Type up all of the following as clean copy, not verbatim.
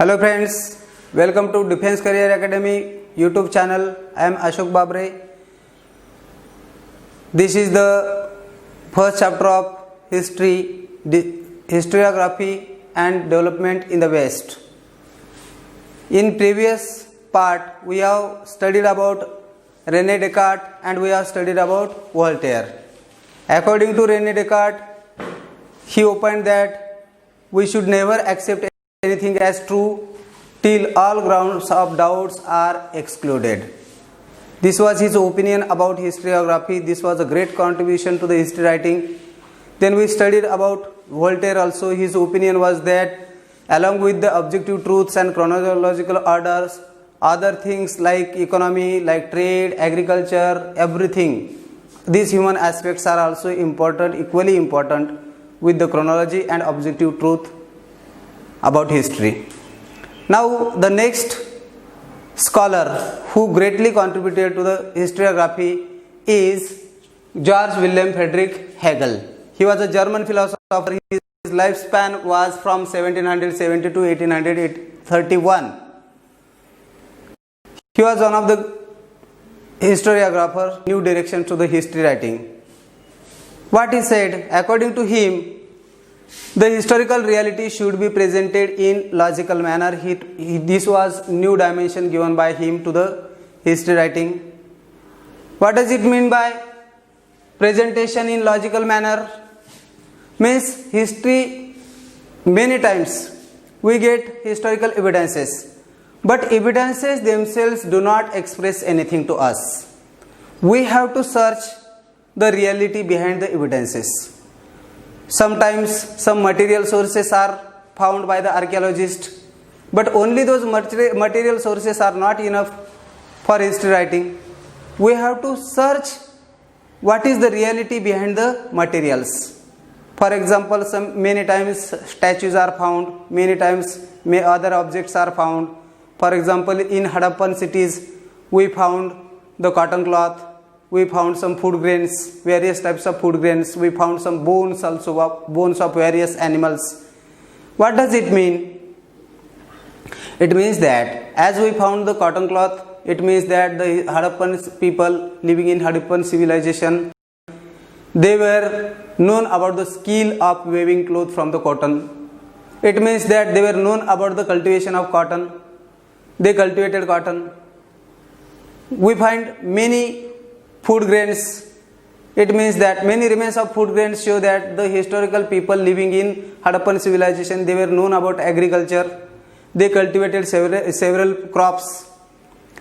Hello friends, welcome to Defense Career Academy YouTube channel. I am Ashok Babare. This is the first chapter of history, historiography and development in the West. In previous part we have studied about René Descartes and we have studied about Voltaire. According to René Descartes, he opined that we should never accept anything as true till all grounds of doubts are excluded. This was his opinion about historiography. This was a great contribution to the history writing. Then we studied about Voltaire also. His opinion was that along with the objective truths and chronological orders, other things like economy, like trade, agriculture, everything, these human aspects are also important, equally important with the chronology and objective truth about history. Now the next scholar who greatly contributed to the historiography is George Wilhelm Frederick Hegel. He was a German philosopher. His lifespan was from 1770 to 1831. He was one of the historiographers, new directions to the history writing. What he said, according to him, the historical reality should be presented in logical manner. This was new dimension given by him to the history writing. What does it mean by presentation in logical manner? Means history, many times we get historical evidences, but evidences themselves do not express anything to us. We have to search the reality behind the evidences. Sometimes some material sources are found by the archaeologist, but only those material sources are not enough for history writing. We have to search what is the reality behind the materials. For example, many times statues are found, many times other objects are found. For example, in Harappan cities, we found the cotton cloth. We found some food grains, various types of food grains. We found some bones also, bones of various animals. What does it mean? It means that as we found the cotton cloth, it means that the Harappan people living in Harappan civilization, they were known about the skill of weaving cloth from the cotton. It means that they were known about the cultivation of cotton. They cultivated cotton. We find many food grains. It means that many remains of food grains show that the historical people living in Harappan civilization, they were known about agriculture. They cultivated several crops.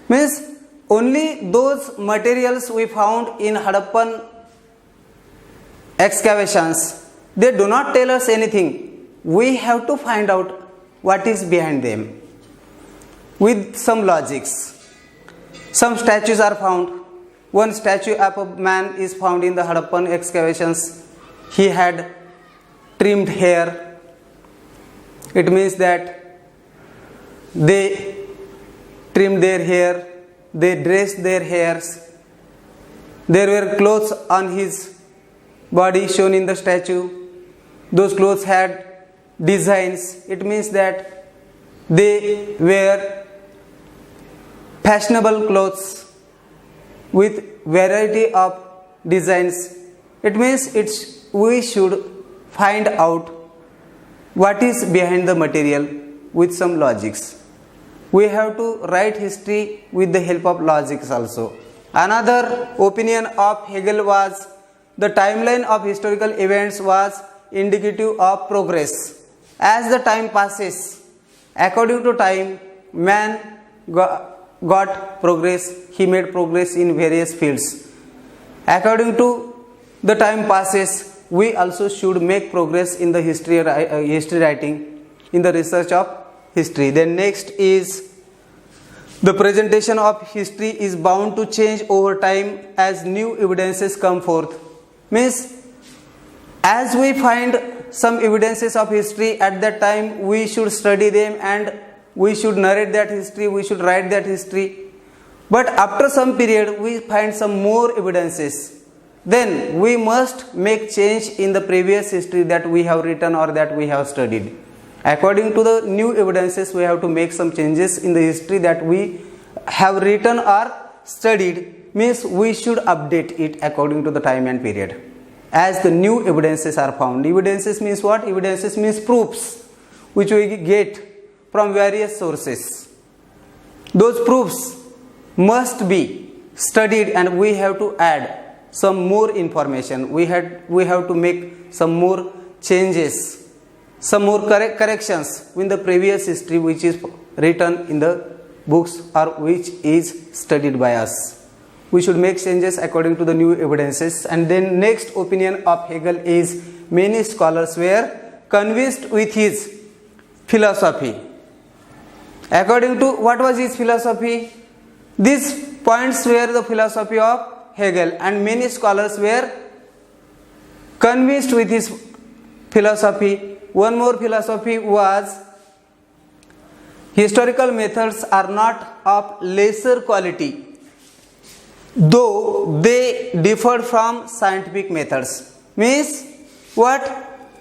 Means only those materials we found in Harappan excavations, they do not tell us anything. We have to find out what is behind them with some logics. Some statues are found. One statue of a man is found in the Harappan excavations. He had trimmed hair. It means that they trimmed their hair, they dressed their hairs. There were clothes on his body shown in the statue. Those clothes had designs. It means that they were fashionable clothes with variety of designs. It means we should find out what is behind the material with some logics. We have to write history with the help of logics also. Another opinion of Hegel was the timeline of historical events was indicative of progress. As the time passes, according to time, man got progress, he made progress in various fields. According to the time passes, we also should make progress in the history writing, in the research of history. Then next is the presentation of history is bound to change over time as new evidences come forth. Means as we find some evidences of history, at that time we should study them and we should narrate that history, we should write that history. But after some period we find some more evidences. Then we must make change in the previous history that we have written or that we have studied. According to the new evidences, we have to make some changes in the history that we have written or studied, means we should update it according to the time and period as the new evidences are found. Evidences means what? Evidences means proofs which we get from various sources. Those proofs must be studied and we have to add some more information. We have to make some more changes, some more corrections in the previous history which is written in the books or which is studied by us. We should make changes according to the new evidences. And then next opinion of Hegel is many scholars were convinced with his philosophy. According to what was his philosophy? These points were the philosophy of Hegel, and many scholars were convinced with his philosophy. One more philosophy was historical methods are not of lesser quality, though they differed from scientific methods. Means what?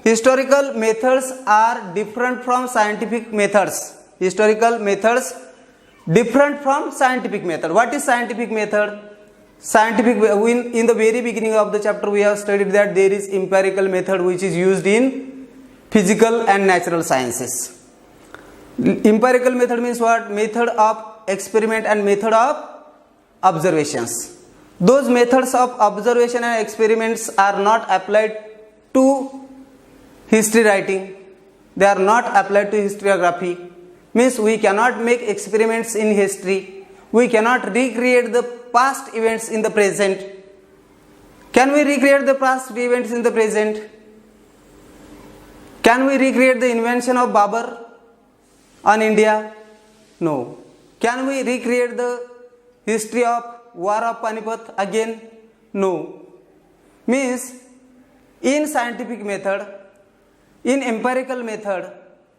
Historical methods are different from scientific methods. Historical methods different from scientific method. What is scientific method? Scientific, in the very beginning of the chapter we have studied that there is empirical method which is used in physical and natural sciences. Empirical method means what? Method of experiment and method of observations. Those methods of observation and experiments are not applied to history writing. They are not applied to historiography. Means we cannot make experiments in history. We cannot recreate the past events in the present. Can we recreate the past events in the present? Can we recreate the invention of Babur on India? No. Can we recreate the history of War of Panipat again? No. Means in scientific method, in empirical method,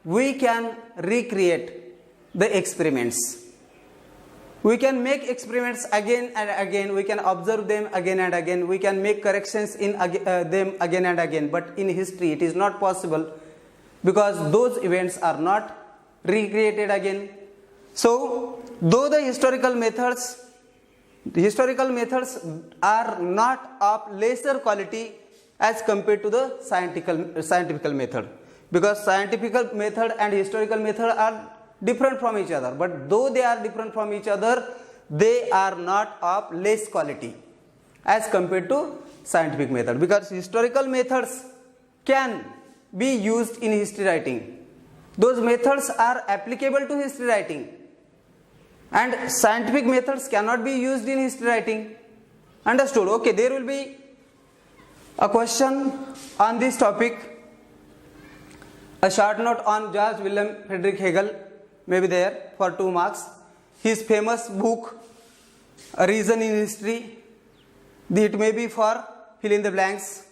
we can recreate the experiments. We can make experiments again and again. We can observe them again and again. We can make corrections in them again and again. But in history it is not possible because those events are not recreated again. So, though the historical methods are not of lesser quality as compared to the scientific method, because scientific method and historical method are different from each other, but though they are different from each other, they are not of less quality as compared to scientific method, because historical methods can be used in history writing. Those methods are applicable to history writing, and scientific methods cannot be used in history writing. Understood? Okay, there will be a question on this topic. A short note on George Wilhelm Frederick Hegel may be there for 2 marks. His famous book, A Reason in History, it may be for fill in the blanks.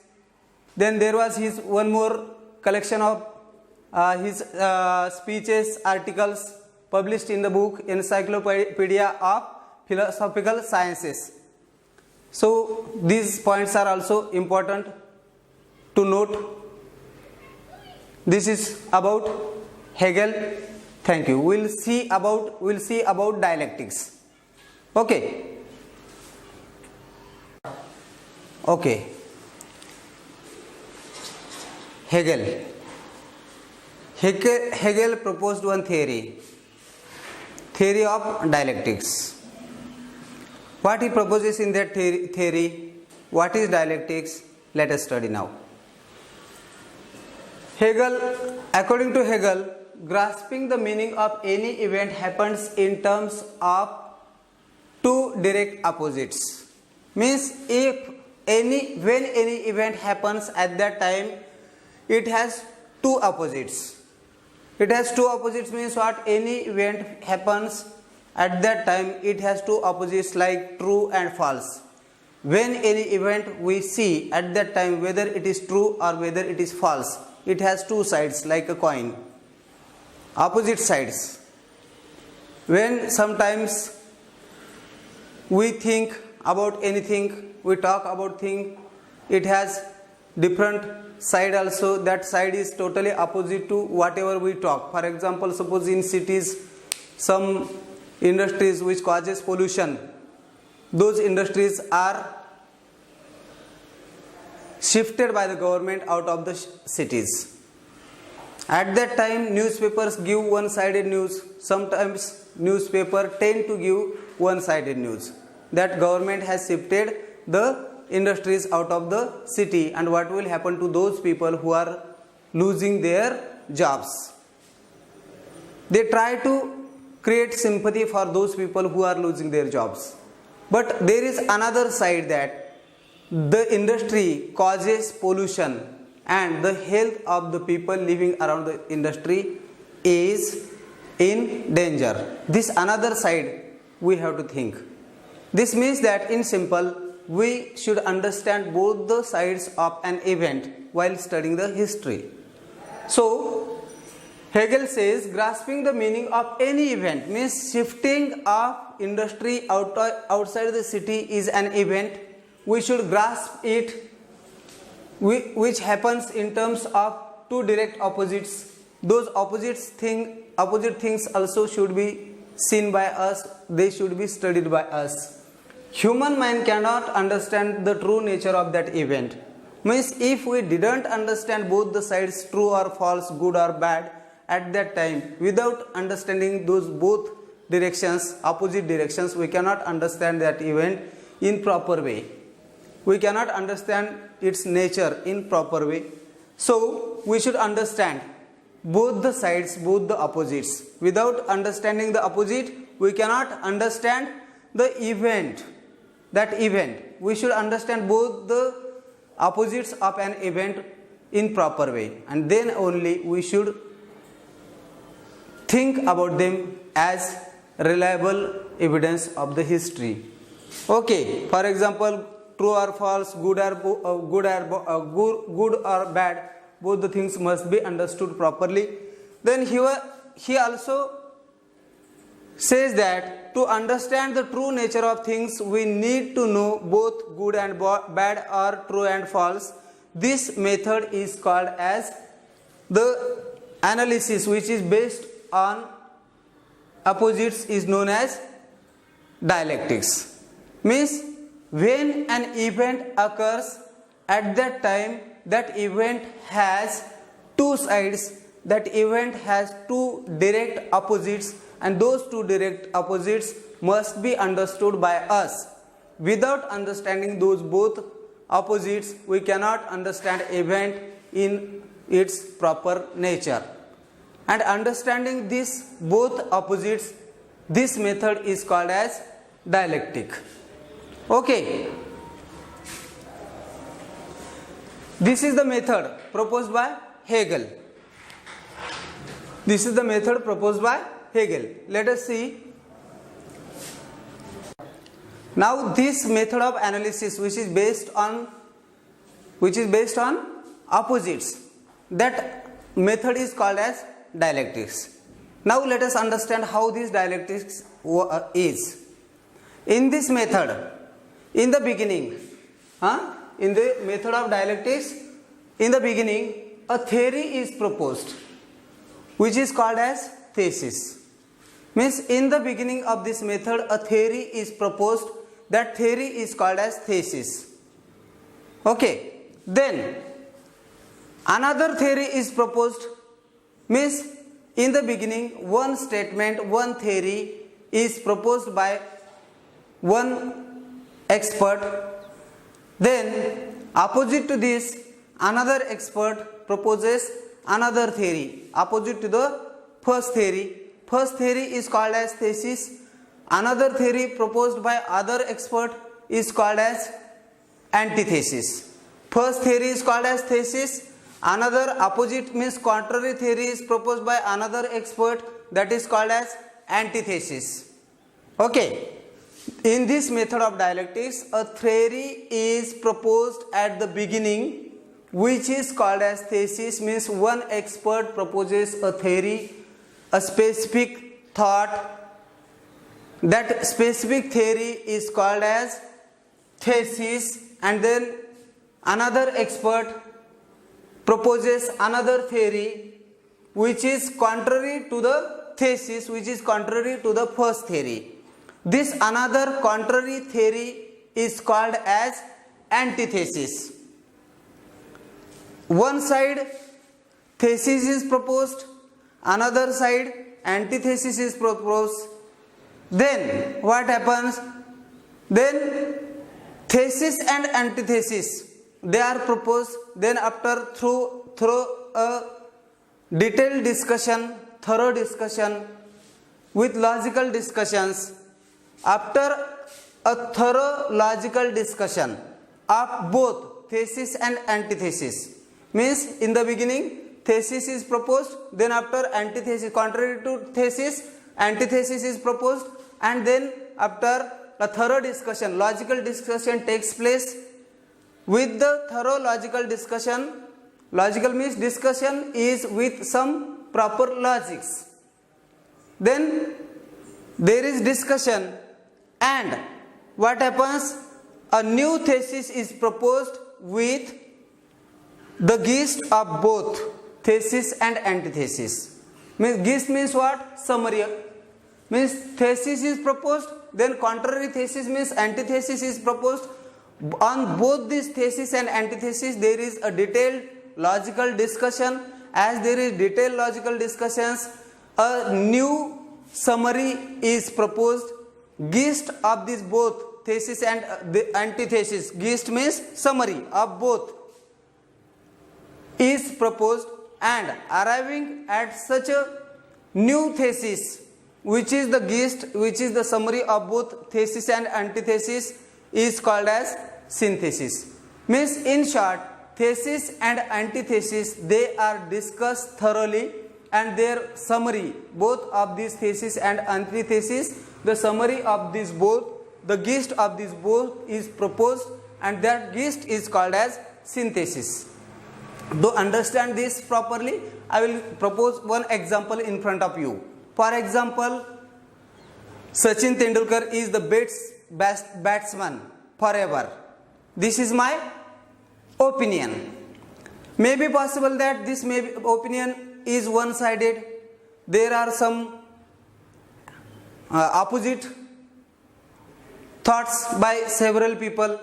Then there was his one more collection of his speeches, articles published in the book Encyclopedia of Philosophical Sciences. So these points are also important to note. This is about Hegel. Thank you. We'll see about dialectics. Okay. Hegel proposed one theory of dialectics. What he proposes in that theory? What is dialectics? Let us study now. According to Hegel, grasping the meaning of any event happens in terms of two direct opposites. Means when any event happens at that time, it has two opposites. It has two opposites means what? Any event happens at that time, it has two opposites like true and false. When any event we see at that time, whether it is true or whether it is false, it has two sides like a coin, opposite sides. When sometimes we think about anything, we talk about thing, it has different side also, that side is totally opposite to whatever we talk. For example, suppose in cities some industries which causes pollution, those industries are shifted by the government out of the cities. At that time newspapers give one-sided news. Sometimes newspaper tend to give one-sided news that government has shifted the industries out of the city, and what will happen to those people who are losing their jobs. They try to create sympathy for those people who are losing their jobs. But there is another side, that the industry causes pollution and the health of the people living around the industry is in danger. This another side we have to think. This means that in simple, we should understand both the sides of an event while studying the history. So Hegel says grasping the meaning of any event means shifting of industry outside the city is an event. We should grasp it, which happens in terms of two direct opposites. Those opposite things also should be seen by us, they should be studied by us. Human mind cannot understand the true nature of that event. Means if we didn't understand both the sides, true or false, good or bad, at that time, without understanding those both directions, opposite directions, we cannot understand that event in proper way. We cannot understand its nature in proper way. So we should understand both the sides, both the opposites. Without understanding the opposite, we cannot understand the event. That event, we should understand both the opposites of an event in proper way, and then only we should think about them as reliable evidence of the history. Okay, for example, true or false, good or bad, both the things must be understood properly. Then he also says that to understand the true nature of things, we need to know both good and bad or true and false. This method is called as the analysis, which is based on opposites, is known as dialectics. Means when an event occurs, at that time that event has two sides, that event has two direct opposites, and those two direct opposites must be understood by us. Without understanding those both opposites, we cannot understand event in its proper nature. And understanding these both opposites, this method is called as dialectic. Okay, this is the method proposed by Hegel. This is the method proposed by Hegel. Let us see. Now this method of analysis, which is based on opposites, that method is called as dialectics. Now let us understand how this dialectics is. In this method, in the beginning, in the method of dialectics, in the beginning a theory is proposed, which is called as thesis. Means in the beginning of this method a theory is proposed, that theory is called as thesis. Okay, then another theory is proposed. Means in the beginning one statement, one theory is proposed by one expert, then opposite to this another expert proposes another theory opposite to the first theory. First theory is called as thesis. Another theory proposed by other expert is called as antithesis. First theory is called as thesis. Another opposite means contrary theory is proposed by another expert, that is called as antithesis. Okay. In this method of dialectics, a theory is proposed at the beginning, which is called as thesis. Means one expert proposes a theory, a specific thought. That specific theory is called as thesis, and then another expert proposes another theory which is contrary to the thesis, which is contrary to the first theory. This another contrary theory is called as antithesis. One side thesis is proposed, another side antithesis is proposed. Then what happens? Then thesis and antithesis, they are proposed. Then after through a detailed discussion, thorough discussion with logical discussions, after a thorough logical discussion of both thesis and antithesis, means in the beginning thesis is proposed, then after antithesis, contrary to thesis, antithesis is proposed, and then after a thorough discussion, logical discussion takes place. With the thorough logical discussion, logical means discussion is with some proper logics. Then there is discussion, and what happens? A new thesis is proposed with the gist of both thesis and antithesis. Gist means what? Summary. Means thesis is proposed, then contrary thesis means antithesis is proposed. On both these thesis and antithesis there is a detailed logical discussion. As there is detailed logical discussions, a new summary is proposed. Gist of these both thesis and the antithesis, gist means summary of both, is proposed, and arriving at such a new thesis which is the gist, which is the summary of both thesis and antithesis, is called as synthesis. Means in short, thesis and antithesis, they are discussed thoroughly, and their summary, both of these thesis and antithesis, the summary of these both, the gist of these both is proposed, and that gist is called as synthesis. To understand this properly, I will propose one example in front of you. For example, Sachin Tendulkar is the best batsman forever. This is my opinion. May be possible that this opinion is one-sided. There are some opposite thoughts by several people.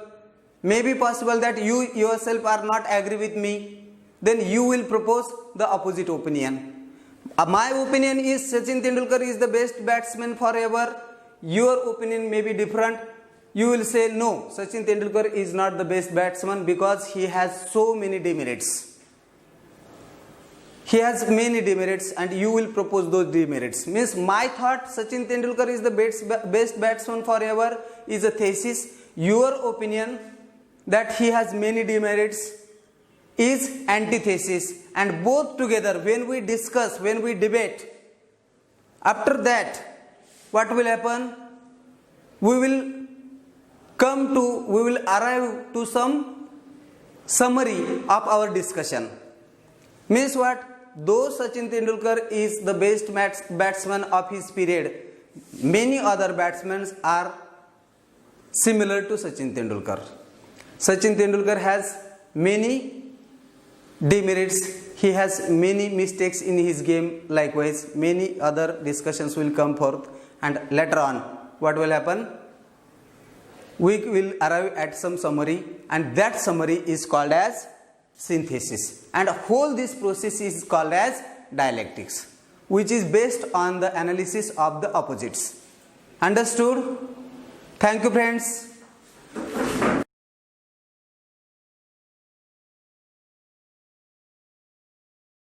May be possible that you yourself are not agree with me. Then you will propose the opposite opinion. My opinion is Sachin Tendulkar is the best batsman forever. Your opinion may be different. You will say no, Sachin Tendulkar is not the best batsman because he has so many demerits. He has many demerits, and you will propose those demerits. Means my thought, Sachin Tendulkar is the best batsman forever, is a thesis. Your opinion that he has many demerits is antithesis, and both together when we discuss, when we debate, after that what will happen? We will arrive to some summary of our discussion. Means what? Though Sachin Tendulkar is the best batsman of his period, many other batsmen are similar to Sachin Tendulkar. Sachin Tendulkar has many demerits, he has many mistakes in his game. Likewise, many other discussions will come forth, and later on what will happen? We will arrive at some summary, and that summary is called as synthesis, and whole this process is called as dialectics, which is based on the analysis of the opposites. Understood? Thank you, friends.